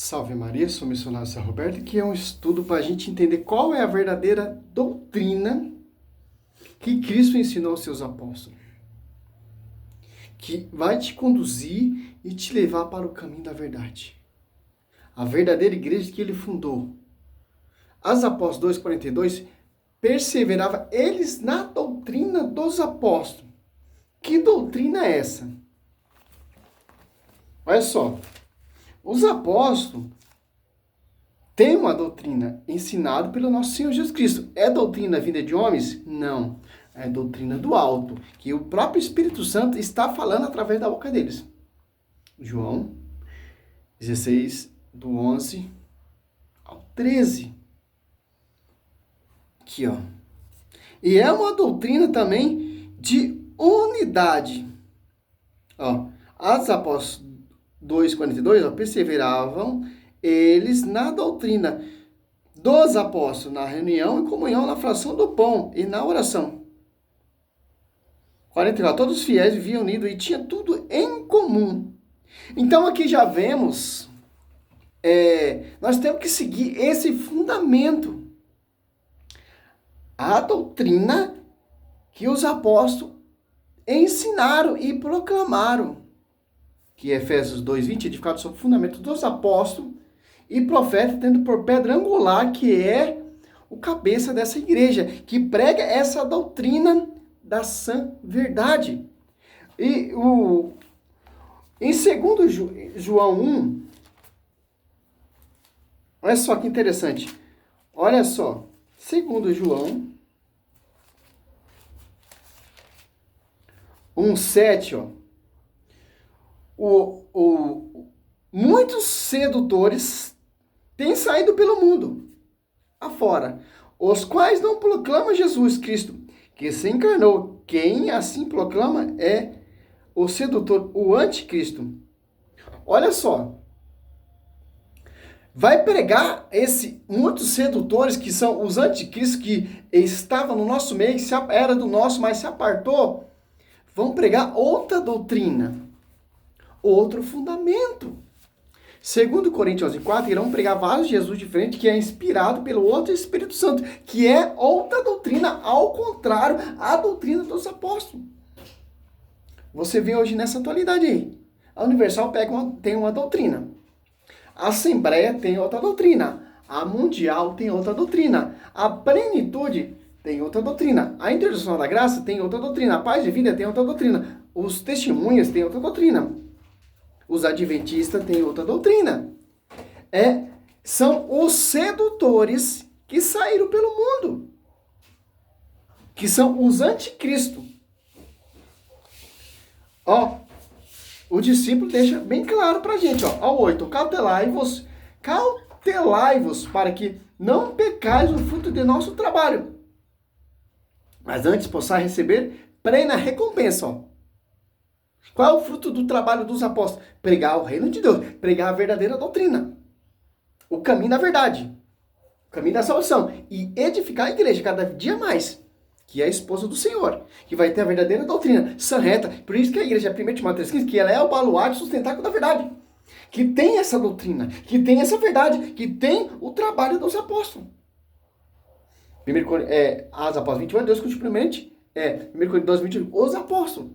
Salve Maria, sou o missionário São Roberto, que é um estudo para a gente entender qual é a verdadeira doutrina que Cristo ensinou aos seus apóstolos, que vai te conduzir e te levar para o caminho da verdade. A verdadeira igreja que ele fundou. As Apóstolos 2,42 perseverava eles na doutrina dos apóstolos. Que doutrina é essa? Olha só, os apóstolos têm uma doutrina ensinada pelo nosso Senhor Jesus Cristo. É doutrina vinda de homens? Não. É doutrina do alto, que o próprio Espírito Santo está falando através da boca deles. João 16, do 11 ao 13. Aqui, ó. E é uma doutrina também de unidade. Ó, as Apóstolos 2,42, ó, perseveravam eles na doutrina dos apóstolos, na reunião e comunhão, na fração do pão e na oração. 44, todos os fiéis viviam unidos e tinham tudo em comum. Então aqui já vemos, nós temos que seguir esse fundamento. A doutrina que os apóstolos ensinaram e proclamaram. Que Efésios 2,20, edificado sobre o fundamento dos apóstolos e profeta, tendo por pedra angular, que é o cabeça dessa igreja, que prega essa doutrina da sã verdade. E em 2 João 1, olha só que interessante. Olha só, 2 João 1,7, ó. Muitos sedutores têm saído pelo mundo afora, os quais não proclamam Jesus Cristo, que se encarnou. Quem assim proclama é o sedutor, o anticristo. Olha só. Vai pregar muitos sedutores que são os anticristos que estavam no nosso meio, era do nosso, mas se apartou. Vão pregar outra doutrina. Outro fundamento. 2 Coríntios 11,4, irão pregar vários Jesus diferentes, que é inspirado pelo outro Espírito Santo, que é outra doutrina, ao contrário, a doutrina dos apóstolos. Você vê hoje nessa atualidade aí. A Universal tem uma doutrina. A Assembleia tem outra doutrina. A Mundial tem outra doutrina. A Plenitude tem outra doutrina. A Internacional da Graça tem outra doutrina. A Paz de Vida tem outra doutrina. Os Testemunhas têm outra doutrina. Os adventistas têm outra doutrina. São os sedutores que saíram pelo mundo. Que são os anticristos. Ó, o discípulo deixa bem claro pra gente, ó. Ao 8, cautelai-vos para que não pecais o fruto de nosso trabalho. Mas antes possais receber plena recompensa, ó. Qual é o fruto do trabalho dos apóstolos? Pregar o reino de Deus, pregar a verdadeira doutrina, o caminho da verdade, o caminho da salvação e edificar a igreja cada dia mais, que é a esposa do Senhor, que vai ter a verdadeira doutrina, sã, reta. Por isso que a igreja, 1 Timóteo 3,15, que ela é o baluarte sustentáculo da verdade, que tem essa doutrina, que tem essa verdade, que tem o trabalho dos apóstolos. As apóstolos 21, Deus continuamente, 1 Coríntios 12, 21, os apóstolos.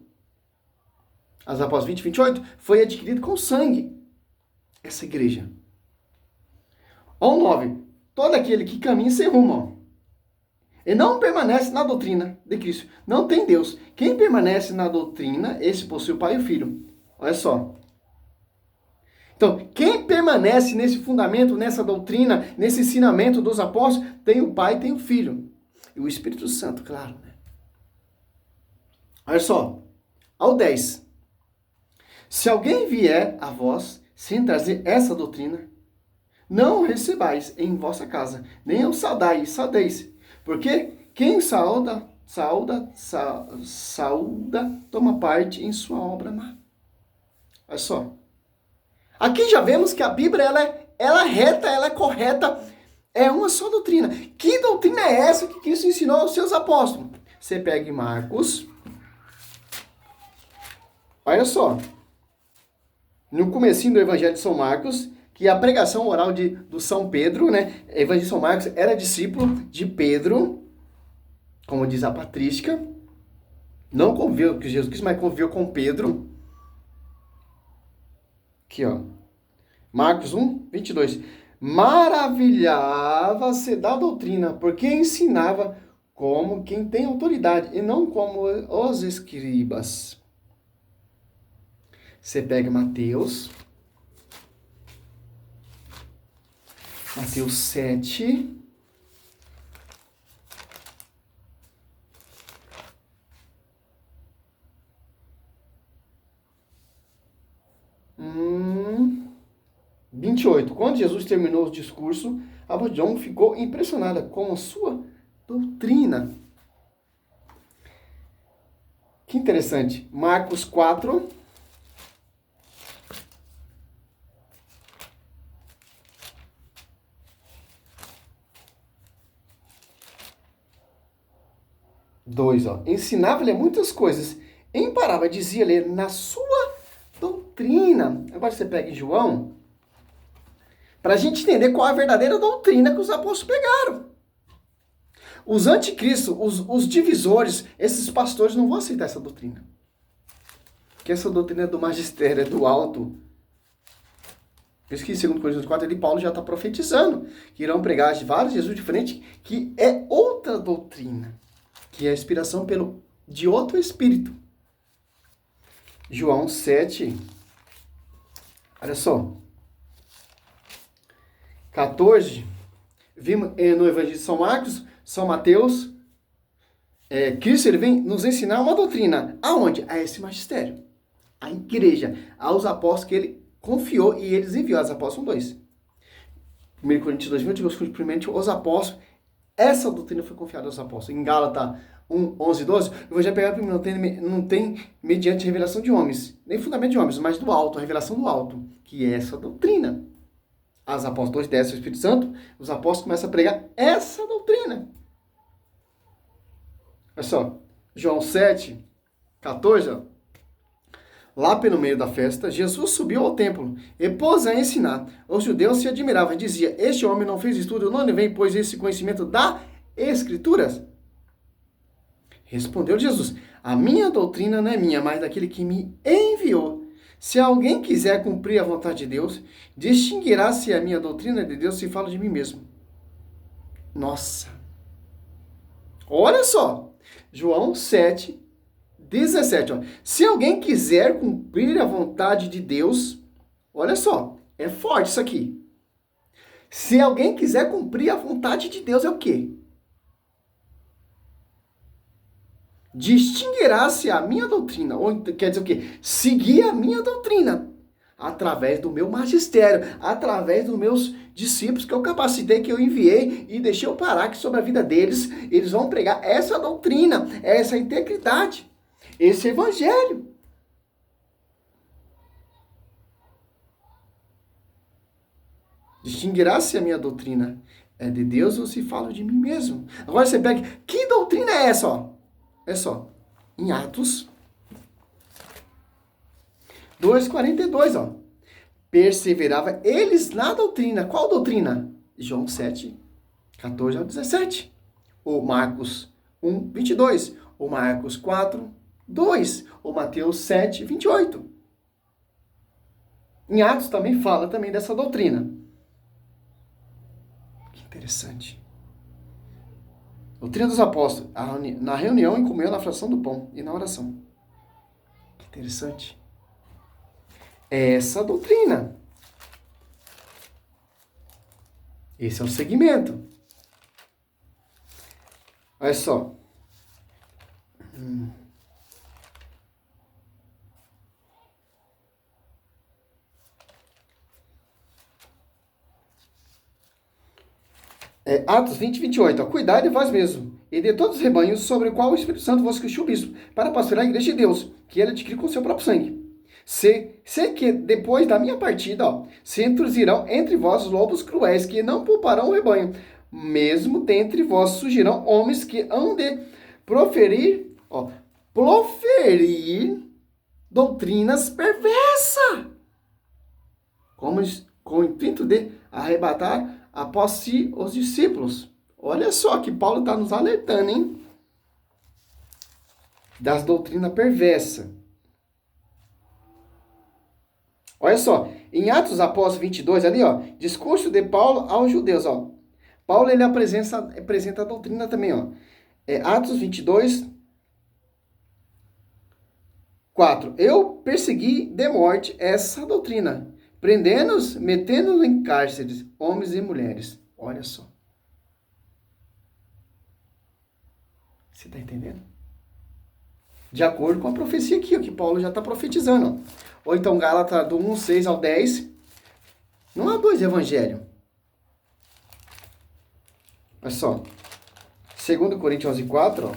As Apóstolos 20, 28, foi adquirido com sangue. Essa igreja. Ó, 9. Todo aquele que caminha sem rumo, ó, e não permanece na doutrina de Cristo, não tem Deus. Quem permanece na doutrina, esse possui o Pai e o Filho. Olha só. Então, quem permanece nesse fundamento, nessa doutrina, nesse ensinamento dos apóstolos, tem o Pai e tem o Filho. E o Espírito Santo, claro, né? Olha só. Ao 10. Se alguém vier a vós sem trazer essa doutrina, não o recebais em vossa casa, nem o saudeis, porque quem sauda, toma parte em sua obra má. Olha só. Aqui já vemos que a Bíblia ela é reta, ela é correta, é uma só doutrina. Que doutrina é essa que Cristo ensinou aos seus apóstolos? Você pega em Marcos, olha só. No comecinho do Evangelho de São Marcos, que que a pregação oral do São Pedro, né? Evangelista São Marcos era discípulo de Pedro, como diz a patrística, não conviveu com Jesus Cristo, mas conviveu com Pedro. Aqui, ó. Marcos 1, 22. Maravilhava-se da doutrina, porque ensinava como quem tem autoridade, e não como os escribas. Você pega Mateus 7. Hum, 28. Quando Jesus terminou o discurso, a multidão ficou impressionada com a sua doutrina. Que interessante. Marcos 4. Ensinava-lhe muitas coisas. Em parábola, dizia-lhe na sua doutrina. Agora você pega em João, para a gente entender qual é a verdadeira doutrina que os apóstolos pegaram. Os anticristos, os divisores, esses pastores não vão aceitar essa doutrina. Porque essa doutrina é do magistério, é do alto. Por isso que em 2 Coríntios 4, ali Paulo já está profetizando que irão pregar de vários Jesus diferentes, que é outra doutrina, que é a inspiração de outro espírito. João 7, olha só, 14, vimos no Evangelho de São Marcos, São Mateus, Cristo ele vem nos ensinar uma doutrina. Aonde? A esse magistério, a igreja, aos apóstolos que ele confiou e eles enviou, as apóstolos 2. 1 Coríntios 2, 22, primeiramente os apóstolos, essa doutrina foi confiada aos apóstolos. Em Gálatas 1, 11, 12, eu vou já pegar primeiro, não tem mediante revelação de homens, nem fundamento de homens, mas do alto, a revelação do alto, que é essa doutrina. As apóstolos descem o Espírito Santo, os apóstolos começam a pregar essa doutrina. Olha só, João 7, 14, ó. Lá pelo meio da festa, Jesus subiu ao templo e pôs a ensinar. Os judeus se admiravam e diziam, este homem não fez estudo, de onde vem, pois, esse conhecimento das Escrituras? Respondeu Jesus, a minha doutrina não é minha, mas daquele que me enviou. Se alguém quiser cumprir a vontade de Deus, distinguirá se a minha doutrina é de Deus se falo de mim mesmo. Nossa! Olha só! João 7, 17. Ó. Se alguém quiser cumprir a vontade de Deus, olha só, é forte isso aqui. Se alguém quiser cumprir a vontade de Deus, é o quê? Distinguirá-se a minha doutrina, ou quer dizer o quê? Seguir a minha doutrina, através do meu magistério, através dos meus discípulos que eu capacitei, que eu enviei e deixei eu parar que sobre a vida deles, eles vão pregar essa doutrina, essa integridade, esse evangelho. Distinguirá-se a minha doutrina é de Deus ou se falo de mim mesmo? Agora você pega, que doutrina é essa, ó? É só, em Atos 2:42, ó. Perseverava eles na doutrina. Qual doutrina? João 7, 14 ao 17. Ou Marcos 1, 22. Ou Marcos 4, 2. Ou Mateus 7, 28. Em Atos também fala também dessa doutrina. Que interessante. Doutrina dos apóstolos, na reunião, em comunhão, na fração do pão e na oração. Que interessante. Essa doutrina. Esse é o segmento. Olha só. Atos 20, 28. Ó. Cuidai de vós mesmos e de todos os rebanhos sobre o qual o Espírito Santo vos constituiu bispo, para pastorear a igreja de Deus, que ele adquiriu com seu próprio sangue. Se que depois da minha partida, ó, se introduzirão entre vós lobos cruéis, que não pouparão o rebanho, mesmo dentre vós surgirão homens que hão de proferir doutrinas perversas, com o intuito de arrebatar após si os discípulos. Olha só que Paulo está nos alertando, hein? Das doutrinas perversas. Olha só, em Atos dos Apóstolos 22, ali, ó, discurso de Paulo aos judeus, ó. Paulo, ele apresenta a doutrina também, ó. Atos 22, 4. Eu persegui de morte essa doutrina, prendendo-os, metendo-os em cárceres, homens e mulheres. Olha só. Você está entendendo? De acordo com a profecia aqui, ó, que Paulo já está profetizando. Ó. Ou então Gálatas do 1, 6 ao 10. Não há dois evangelhos. Olha só. 2 Coríntios 11, 4, ó.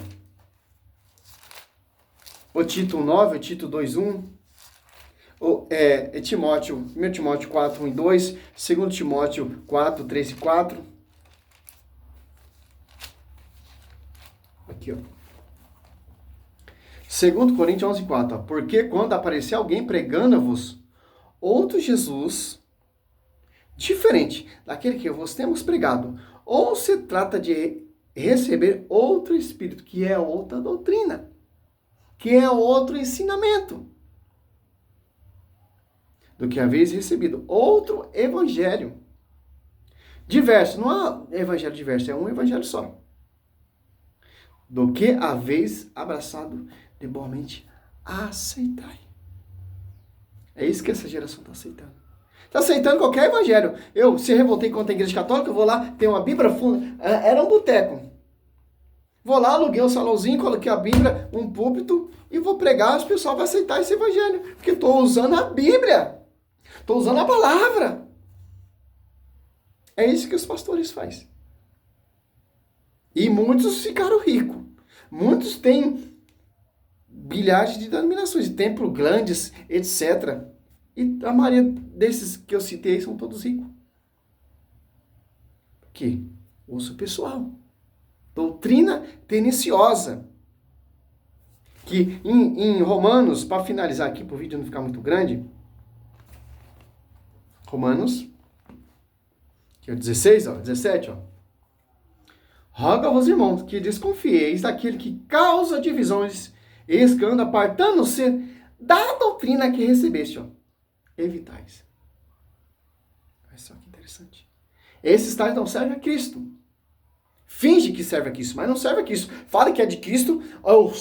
O Tito 9, o Tito 2, 1. Timóteo, 1 Timóteo 4, 1 e 2. 2 Timóteo 4, 3 e 4. Aqui, ó. 2 Coríntios 11, 4. Ó. Porque quando aparecer alguém pregando-vos outro Jesus, diferente daquele que vos temos pregado, ou se trata de receber outro Espírito, que é outra doutrina, que é outro ensinamento, do que haveis recebido, outro evangelho. Diverso, não há evangelho diverso, é um evangelho só. Do que haveis abraçado de boamente, aceitai. É isso que essa geração está aceitando. Está aceitando qualquer evangelho. Eu se revoltei contra a igreja católica, eu vou lá, tem uma Bíblia funda. Era um boteco. Vou lá, aluguei um salãozinho, coloquei a Bíblia, um púlpito, e vou pregar, o pessoal vai aceitar esse evangelho. Porque estou usando a Bíblia. Estou usando a palavra. É isso que os pastores fazem. E muitos ficaram ricos. Muitos têm bilhares de denominações, de templos grandes, etc. E a maioria desses que eu citei são todos ricos. Por quê? Uso pessoal. Doutrina tendenciosa. Que em Romanos, para finalizar aqui, para o vídeo não ficar muito grande, Romanos, que é o 16, ó, 17, ó. Rogo aos irmãos que desconfieis daquele que causa divisões e escândalo, apartando-se da doutrina que recebeste, ó. Evitais. Olha só que interessante. Esses tais não servem a Cristo. Finge que serve a Cristo, mas não serve a Cristo. Fala que é de Cristo, eu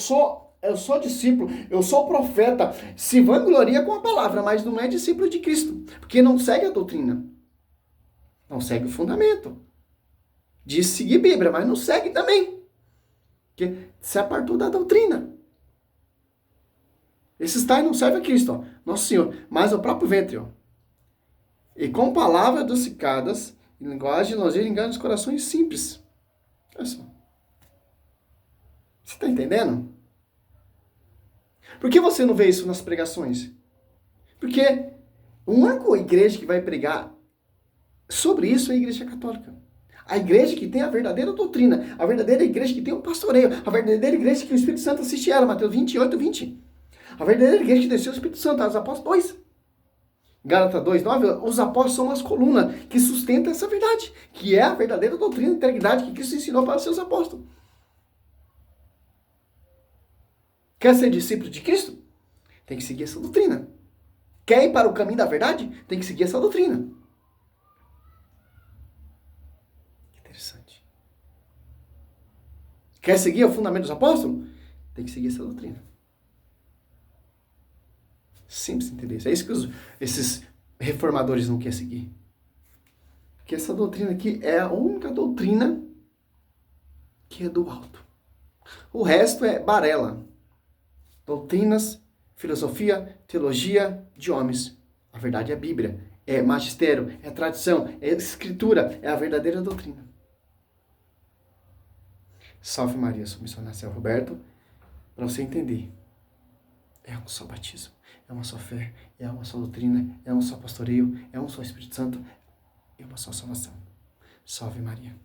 sou discípulo, eu sou profeta, se vangloria com a palavra, mas não é discípulo de Cristo, porque não segue a doutrina. Não segue o fundamento. Diz seguir Bíblia, mas não segue também. Porque se apartou da doutrina. Esses tais não servem a Cristo, ó. Nosso Senhor, mas o próprio ventre, ó. E com palavras adocicadas, em linguagem lisonjeira, enganam os corações simples. Olha só. Você está entendendo? Por que você não vê isso nas pregações? Porque a única igreja que vai pregar sobre isso é a Igreja Católica. A igreja que tem a verdadeira doutrina, a verdadeira igreja que tem um pastoreio, a verdadeira igreja que o Espírito Santo assiste ela, Mateus 28, 20. A verdadeira igreja que desceu o Espírito Santo, os apóstolos 2. Gálatas 2, 9, os apóstolos são as colunas que sustentam essa verdade, que é a verdadeira doutrina de integridade que Cristo ensinou para os seus apóstolos. Quer ser discípulo de Cristo? Tem que seguir essa doutrina. Quer ir para o caminho da verdade? Tem que seguir essa doutrina. Interessante. Quer seguir o fundamento dos apóstolos? Tem que seguir essa doutrina. Simples entender isso. É isso que esses reformadores não querem seguir. Porque essa doutrina aqui é a única doutrina que é do alto. O resto é balela. Doutrinas, filosofia, teologia de homens. A verdade é a Bíblia. É magistério, é tradição, é escritura, é a verdadeira doutrina. Salve Maria, sou missionário Céu Roberto. Para você entender, é um só batismo, é uma só fé, é uma só doutrina, é um só pastoreio, é um só Espírito Santo, é uma só salvação. Salve Maria.